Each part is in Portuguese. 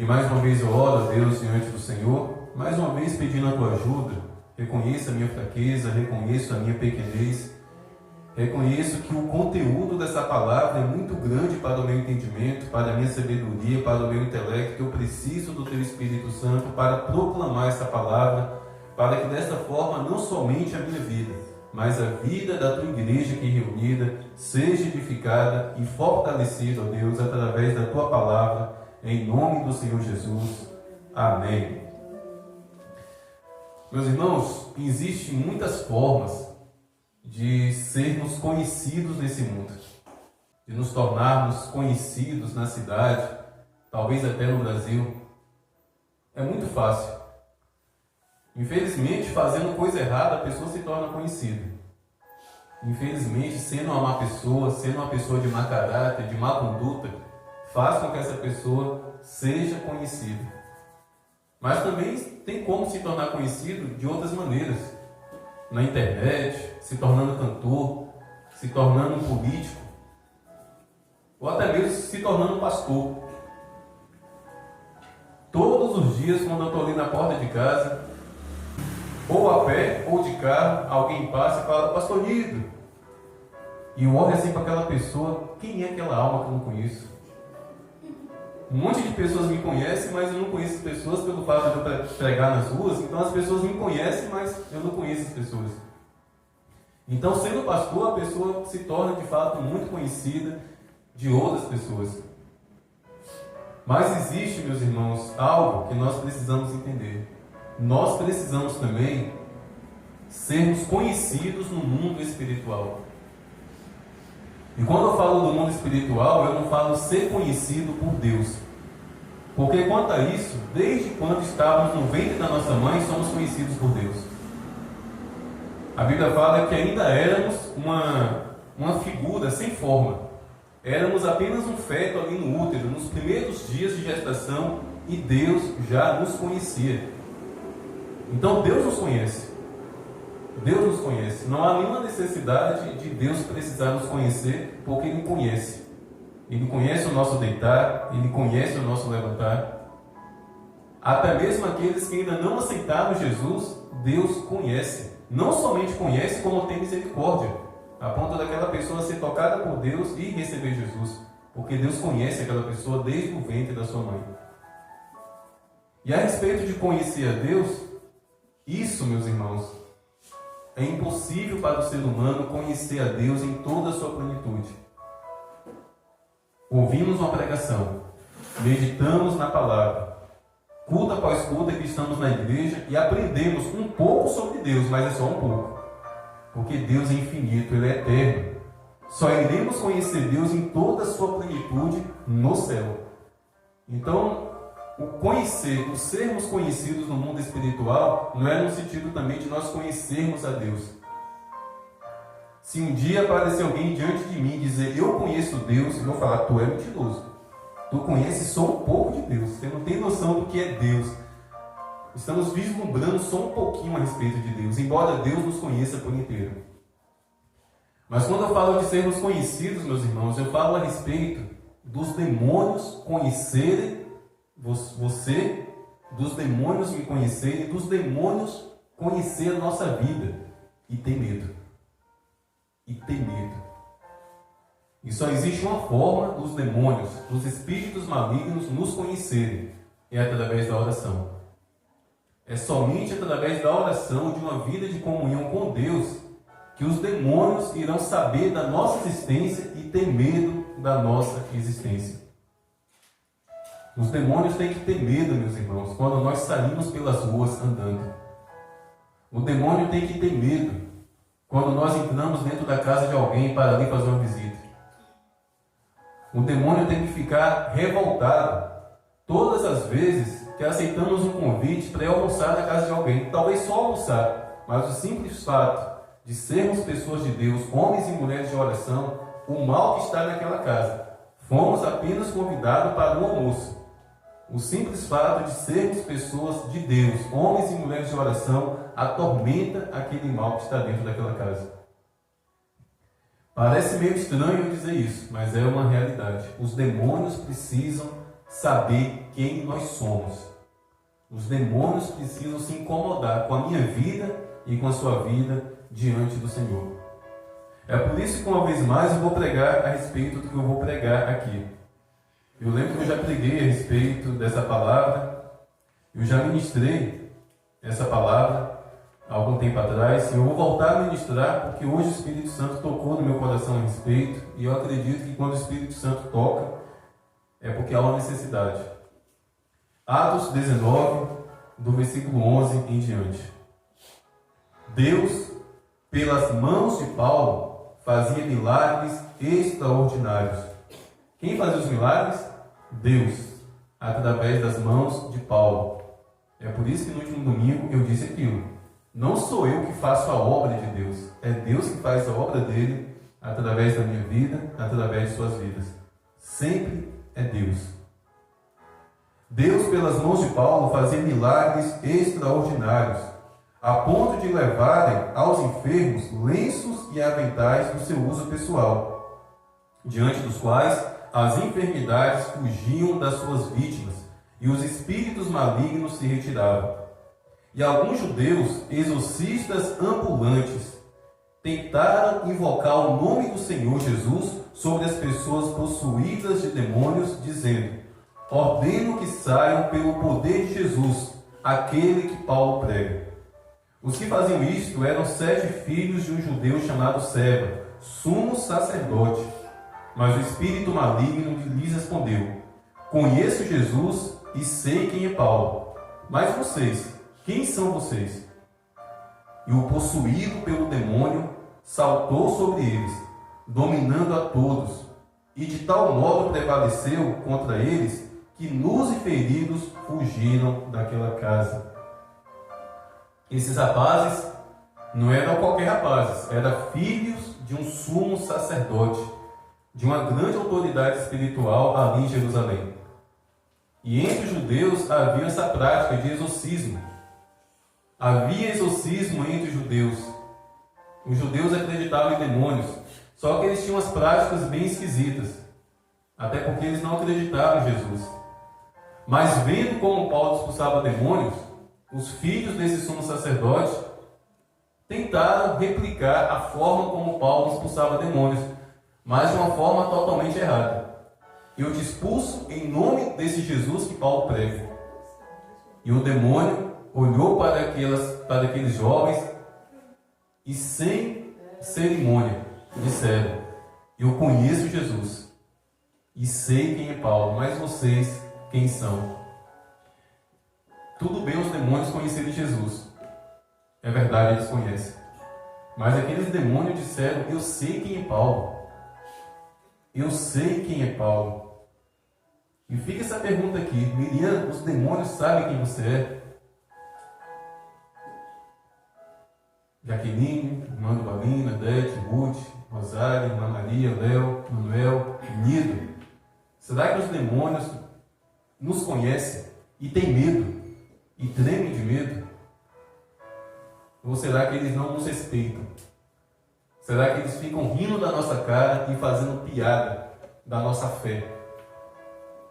E mais uma vez eu oro a Deus diante do Senhor, mais uma vez pedindo a tua ajuda. Reconheço a minha fraqueza, reconheço a minha pequenez, reconheço que o conteúdo dessa palavra é muito grande para o meu entendimento, para a minha sabedoria, para o meu intelecto. Eu preciso do teu Espírito Santo para proclamar essa palavra, para que dessa forma não somente a minha vida, mas a vida da tua igreja aqui reunida seja edificada e fortalecida, ó Deus, através da tua palavra, em nome do Senhor Jesus. Amém. Meus irmãos, existem muitas formas de sermos conhecidos nesse mundo, de nos tornarmos conhecidos na cidade, talvez até no Brasil. É muito fácil. Infelizmente, fazendo coisa errada, a pessoa se torna conhecida. Infelizmente, sendo uma má pessoa, sendo uma pessoa de má caráter, de má conduta, faz com que essa pessoa seja conhecida. Mas também tem como se tornar conhecido de outras maneiras. Na internet, se tornando cantor, se tornando político, ou até mesmo se tornando pastor. Todos os dias, quando eu estou ali na porta de casa, ou a pé, ou de carro, alguém passa e fala: pastor Nido. E eu olho assim para aquela pessoa: quem é aquela alma que eu não conheço? Um monte de pessoas me conhecem, mas eu não conheço as pessoas pelo fato de eu pregar nas ruas. Então as pessoas me conhecem, mas eu não conheço as pessoas. Então, sendo pastor, a pessoa se torna de fato muito conhecida de outras pessoas. Mas existe, meus irmãos, algo que nós precisamos entender. Nós precisamos também sermos conhecidos no mundo espiritual. E quando eu falo do mundo espiritual, eu não falo ser conhecido por Deus. Porque quanto a isso, desde quando estávamos no ventre da nossa mãe, somos conhecidos por Deus. A Bíblia fala que ainda éramos uma figura sem forma. Éramos apenas um feto ali no útero, nos primeiros dias de gestação, e Deus já nos conhecia. Então Deus nos conhece. Deus nos conhece. Não há nenhuma necessidade de Deus precisar nos conhecer, porque Ele conhece. Ele conhece o nosso deitar, Ele conhece o nosso levantar. Até mesmo aqueles que ainda não aceitaram Jesus, Deus conhece. Não somente conhece, como tem misericórdia, a ponto daquela pessoa ser tocada por Deus e receber Jesus. Porque Deus conhece aquela pessoa desde o ventre da sua mãe. E a respeito de conhecer a Deus, isso, meus irmãos, é impossível para o ser humano conhecer a Deus em toda a sua plenitude. Ouvimos uma pregação, meditamos na palavra, culto após culto que estamos na igreja e aprendemos um pouco sobre Deus, mas é só um pouco. Porque Deus é infinito, Ele é eterno. Só iremos conhecer Deus em toda a sua plenitude no céu. Então, o conhecer, o sermos conhecidos no mundo espiritual, não é no sentido também de nós conhecermos a Deus. Se um dia aparecer alguém diante de mim e dizer: eu conheço Deus, eu vou falar: tu é mentiroso. Tu conheces só um pouco de Deus. Você não tem noção do que é Deus. Estamos vislumbrando só um pouquinho a respeito de Deus, embora Deus nos conheça por inteiro. Mas quando eu falo de sermos conhecidos, meus irmãos, eu falo a respeito dos demônios conhecerem você, dos demônios me conhecerem, dos demônios conhecer a nossa vida e ter medo. E ter medo. E só existe uma forma dos demônios, dos espíritos malignos nos conhecerem: é através da oração. É somente através da oração, de uma vida de comunhão com Deus, que os demônios irão saber da nossa existência e ter medo da nossa existência. Os demônios têm que ter medo, meus irmãos, quando nós saímos pelas ruas andando. O demônio tem que ter medo quando nós entramos dentro da casa de alguém para ali fazer uma visita. O demônio tem que ficar revoltado todas as vezes que aceitamos um convite para ir almoçar na casa de alguém. Talvez só almoçar, mas o simples fato de sermos pessoas de Deus, homens e mulheres de oração, o mal que está naquela casa. Fomos apenas convidados para um almoço. O simples fato de sermos pessoas de Deus, homens e mulheres de oração, atormenta aquele mal que está dentro daquela casa. Parece meio estranho dizer isso, mas é uma realidade. Os demônios precisam saber quem nós somos. Os demônios precisam se incomodar com a minha vida e com a sua vida diante do Senhor. É por isso que uma vez mais eu vou pregar a respeito do que eu vou pregar aqui. Eu lembro que eu já preguei a respeito dessa palavra, eu já ministrei essa palavra há algum tempo atrás, e eu vou voltar a ministrar porque hoje o Espírito Santo tocou no meu coração a respeito, e eu acredito que quando o Espírito Santo toca, é porque há uma necessidade. Atos 19, do versículo 11 em diante. Deus, pelas mãos de Paulo, fazia milagres extraordinários. Quem fazia os milagres? Deus, através das mãos de Paulo. É por isso que no último domingo eu disse aquilo. Não sou eu que faço a obra de Deus. É Deus que faz a obra dele através da minha vida, através de suas vidas. Sempre é Deus. Deus, pelas mãos de Paulo, fazia milagres extraordinários, a ponto de levarem aos enfermos lenços e aventais do seu uso pessoal, diante dos quais as enfermidades fugiam das suas vítimas e os espíritos malignos se retiravam. E alguns judeus, exorcistas ambulantes, tentaram invocar o nome do Senhor Jesus sobre as pessoas possuídas de demônios, dizendo: ordeno que saiam pelo poder de Jesus, aquele que Paulo prega. Os que faziam isto eram 7 filhos de um judeu chamado Seba, sumo sacerdote. Mas o espírito maligno lhes respondeu: conheço Jesus e sei quem é Paulo. Mas vocês, quem são vocês? E o possuído pelo demônio saltou sobre eles, dominando a todos, e de tal modo prevaleceu contra eles que nus e feridos fugiram daquela casa. Esses rapazes não eram qualquer rapazes, eram filhos de um sumo sacerdote, de uma grande autoridade espiritual ali em Jerusalém. E entre os judeus havia essa prática de exorcismo. Havia exorcismo entre os judeus. Os judeus acreditavam em demônios, só que eles tinham umas práticas bem esquisitas, até porque eles não acreditavam em Jesus. Mas vendo como Paulo expulsava demônios, os filhos desse sumo sacerdote tentaram replicar a forma como Paulo expulsava demônios, mas de uma forma totalmente errada. Eu te expulso em nome desse Jesus que Paulo prega. E o demônio olhou para aqueles jovens e, sem cerimônia, disseram: eu conheço Jesus e sei quem é Paulo, mas vocês quem são? Tudo bem os demônios conhecerem Jesus. É verdade, eles conhecem. Mas aqueles demônios disseram: eu sei quem é Paulo. Eu sei quem é Paulo. E fica essa pergunta aqui: Miriam, os demônios sabem quem você é? Jaqueline, Mano Balina, Dete, Ruth, Rosário, Ana Maria, Léo, Manuel, Nido. Será que os demônios nos conhecem e têm medo e tremem de medo? Ou será que eles não nos respeitam? Será que eles ficam rindo da nossa cara e fazendo piada da nossa fé?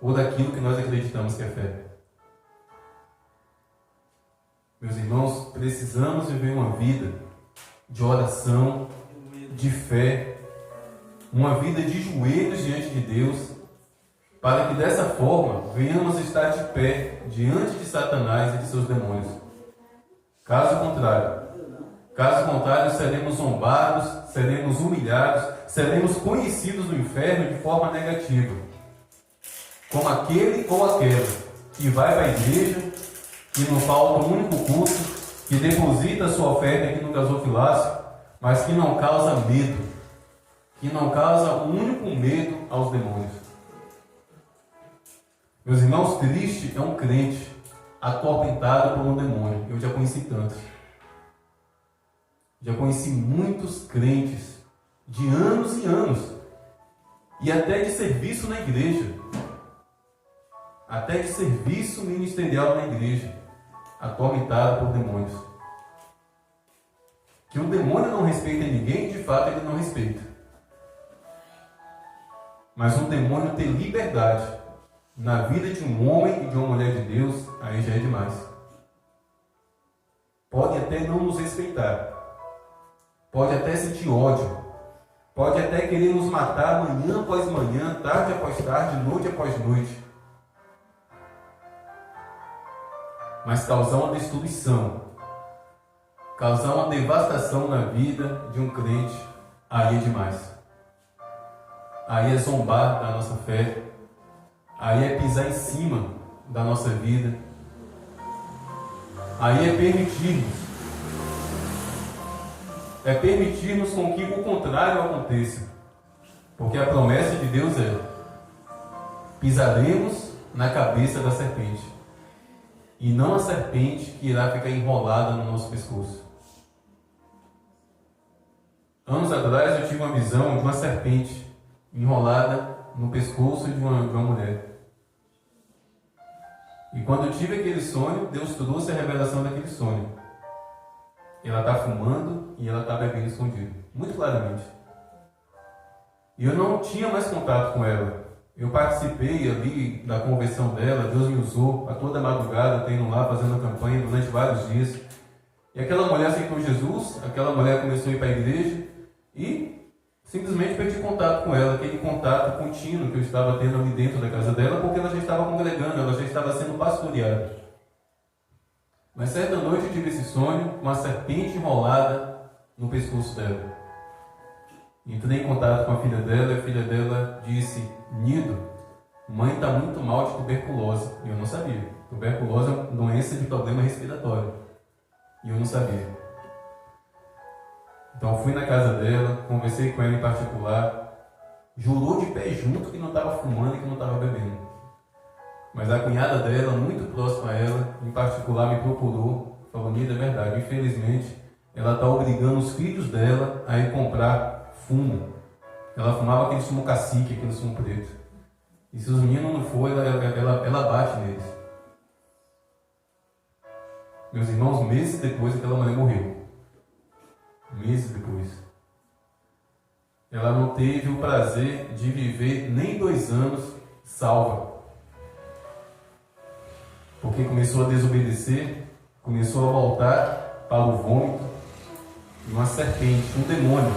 Ou daquilo que nós acreditamos que é fé? Meus irmãos, precisamos viver uma vida de oração, de fé, uma vida de joelhos diante de Deus, para que dessa forma venhamos estar de pé diante de Satanás e de seus demônios. Caso contrário, seremos zombados, seremos humilhados, seremos conhecidos no inferno de forma negativa, como aquele ou aquela que vai para a igreja, que não falta um único culto, que deposita a sua oferta aqui no gasofilácio, mas que não causa medo, que não causa um único medo aos demônios. Meus irmãos, triste é um crente atormentado por um demônio. Eu já conheci tantos. Já conheci muitos crentes de anos e anos, e até de serviço na igreja, até de serviço ministerial na igreja, atormentado por demônios. Que o demônio não respeita ninguém, de fato ele não respeita. Mas um demônio tem liberdade na vida de um homem e de uma mulher de Deus, aí já é demais. Pode até não nos respeitar, pode até sentir ódio, pode até querer nos matar manhã após manhã, tarde após tarde, noite após noite, mas causar uma destruição, causar uma devastação na vida de um crente, aí é demais. Aí é zombar da nossa fé, aí é pisar em cima da nossa vida, aí é permitirmos com que o contrário aconteça, porque a promessa de Deus é: pisaremos na cabeça da serpente, e não a serpente que irá ficar enrolada no nosso pescoço. Anos atrás eu tive uma visão de uma serpente enrolada no pescoço de uma mulher. E quando eu tive aquele sonho, Deus trouxe a revelação daquele sonho. Ela está fumando e ela está bebendo escondido, muito claramente. E eu não tinha mais contato com ela. Eu participei ali da conversão dela, Deus me usou a toda madrugada, tendo lá, fazendo a campanha durante vários dias. E aquela mulher aceitou Jesus, aquela mulher começou a ir para a igreja e simplesmente perdi contato com ela, aquele contato contínuo que eu estava tendo ali dentro da casa dela, porque ela já estava congregando, ela já estava sendo pastoreada. Mas certa noite eu tive esse sonho, uma serpente enrolada no pescoço dela. Entrei em contato com a filha dela, e a filha dela disse: Nido, mãe está muito mal de tuberculose. E eu não sabia. Tuberculose é uma doença de problema respiratório. E eu não sabia. Então fui na casa dela, conversei com ela em particular, jurou de pé junto que não estava fumando e que não estava bebendo. Mas a cunhada dela, muito próxima a ela, em particular, me procurou, falou: Nida, é verdade, infelizmente ela está obrigando os filhos dela a ir comprar fumo. Ela fumava aquele fumo cacique, aquele fumo preto. E se os meninos não forem, ela bate neles. Meus irmãos, meses depois aquela mulher morreu. Meses depois. Ela não teve o prazer de viver nem 2 anos salva. Porque começou a desobedecer, começou a voltar para o vômito, uma serpente, um demônio,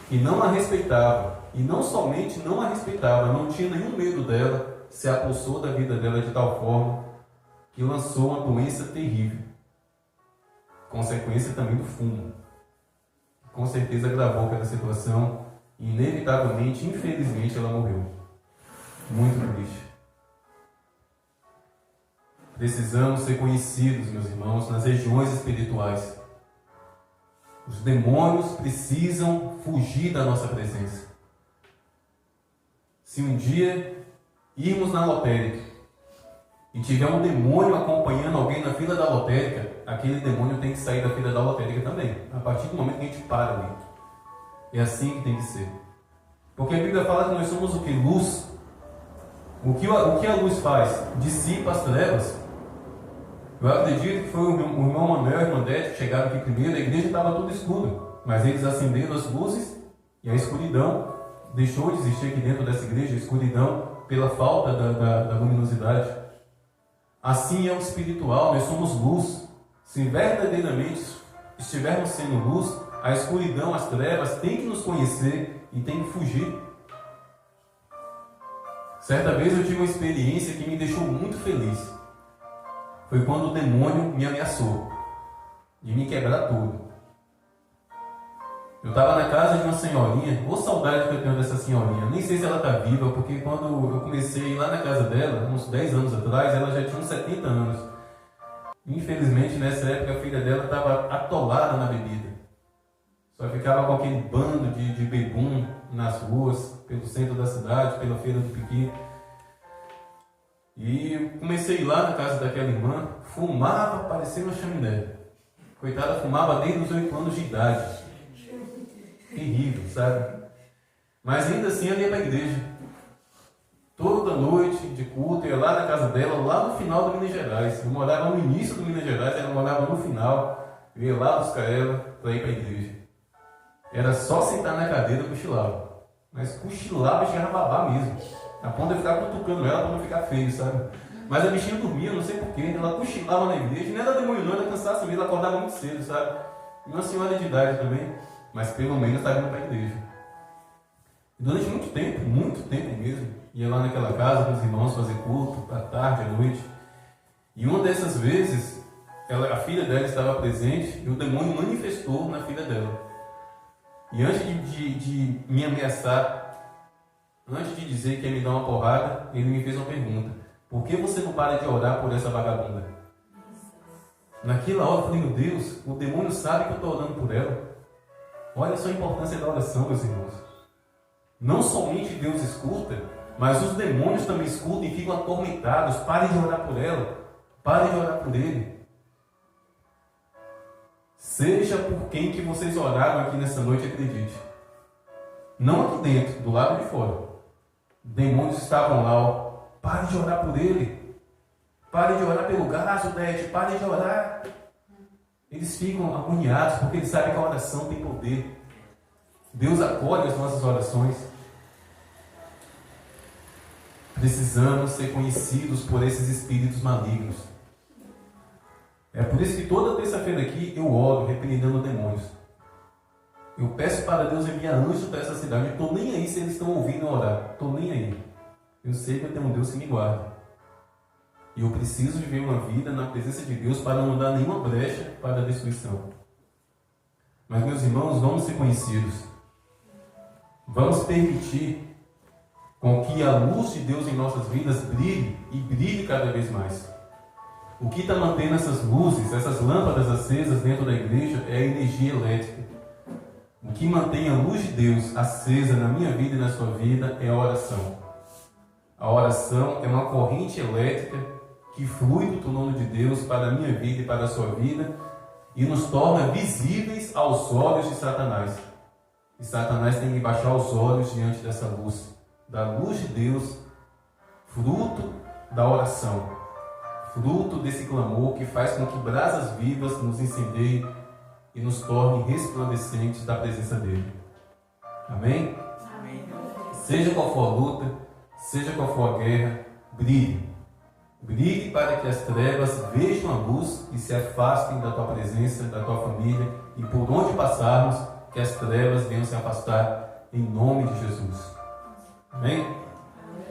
que não a respeitava, e não somente não a respeitava, não tinha nenhum medo dela, se apossou da vida dela de tal forma que lançou uma doença terrível, consequência também do fumo. Com certeza agravou aquela situação e inevitavelmente, infelizmente, ela morreu. Muito triste. Precisamos ser conhecidos, meus irmãos, nas regiões espirituais. Os demônios precisam fugir da nossa presença. Se um dia irmos na lotérica e tiver um demônio acompanhando alguém na fila da lotérica, aquele demônio tem que sair da fila da lotérica também, a partir do momento que a gente para ali. É assim que tem que ser. Porque a Bíblia fala que nós somos o que? Luz. O que a luz faz? Dissipa as trevas. Eu acredito que foi o irmão Manuel e a irmã Dete que chegaram aqui primeiro, a igreja estava tudo escuro, mas eles acenderam as luzes e a escuridão deixou de existir aqui dentro dessa igreja, a escuridão pela falta da luminosidade. Assim é o espiritual, nós somos luz. Se verdadeiramente estivermos sendo luz, a escuridão, as trevas têm que nos conhecer e têm que fugir. Certa vez eu tive uma experiência que me deixou muito feliz. Foi quando o demônio me ameaçou de me quebrar tudo. Eu estava na casa de uma senhorinha, ô saudade que eu tenho dessa senhorinha, nem sei se ela está viva, porque quando eu comecei a ir lá na casa dela, uns 10 anos atrás, ela já tinha uns 70 anos. Infelizmente, nessa época, a filha dela estava atolada na bebida. Só ficava com aquele bando de bebum nas ruas, pelo centro da cidade, pela feira do Piqui. E eu comecei a ir lá na casa daquela irmã, fumava parecendo uma chaminé. Coitada, fumava desde os 8 anos de idade. Terrível, sabe? Mas ainda assim ela ia para a igreja. Toda noite de culto, eu ia lá na casa dela, lá no final do Minas Gerais. Eu morava no início do Minas Gerais, ela morava no final. Eu ia lá buscar ela para ir para a igreja. Era só sentar na cadeira e cochilava. Mas cochilava e chegava a babar mesmo. A ponto de eu ficar cutucando ela para não ficar feio, sabe? Mas a bichinha dormia, não sei porquê, ela cochilava na igreja, nem era demônio não, era cansaço mesmo, ela acordava muito cedo, sabe? Uma senhora de idade também, mas pelo menos estava indo para a igreja. E durante muito tempo mesmo, ia lá naquela casa com os irmãos fazer culto, à tarde, à noite. E uma dessas vezes, a filha dela estava presente e o demônio manifestou na filha dela. E antes de me ameaçar, antes de dizer que ia me dar uma porrada, ele me fez uma pergunta: por que você não para de orar por essa vagabunda? Naquela hora eu falei: meu Deus, o demônio sabe que eu estou orando por ela. Olha só a importância da oração, meus irmãos. Não somente Deus escuta, mas os demônios também escutam e ficam atormentados. Parem de orar por ela, parem de orar por ele. Seja por quem que vocês oraram aqui nessa noite, acredite. Não aqui dentro, do lado de fora. Demônios estavam lá, ó. Pare de orar por ele. Pare de orar pelo gasto, Dete. Pare de orar. Eles ficam agoniados porque eles sabem que a oração tem poder. Deus acolhe as nossas orações. Precisamos ser conhecidos por esses espíritos malignos. É por isso que toda terça-feira aqui eu oro repreendendo demônios. Eu peço para Deus enviar anjos para essa cidade. Eu estou nem aí se eles estão ouvindo orar. Estou nem aí. Eu sei que eu tenho um Deus que me guarda. E eu preciso viver uma vida na presença de Deus para não dar nenhuma brecha para a destruição. Mas, meus irmãos, vamos ser conhecidos. Vamos permitir com que a luz de Deus em nossas vidas brilhe e brilhe cada vez mais. O que está mantendo essas luzes, essas lâmpadas acesas dentro da igreja é a energia elétrica. O que mantém a luz de Deus acesa na minha vida e na sua vida é a oração. A oração é uma corrente elétrica que flui do trono de Deus para a minha vida e para a sua vida e nos torna visíveis aos olhos de Satanás. E Satanás tem que baixar os olhos diante dessa luz, da luz de Deus, fruto da oração, fruto desse clamor que faz com que brasas vivas nos incendeiem e nos tornem resplandecentes da presença dele. Amém? Amém. Seja qual for a luta, seja qual for a guerra, brilhe. Brilhe para que as trevas vejam a luz e se afastem da tua presença, da tua família, e por onde passarmos, que as trevas venham se afastar em nome de Jesus. Amém?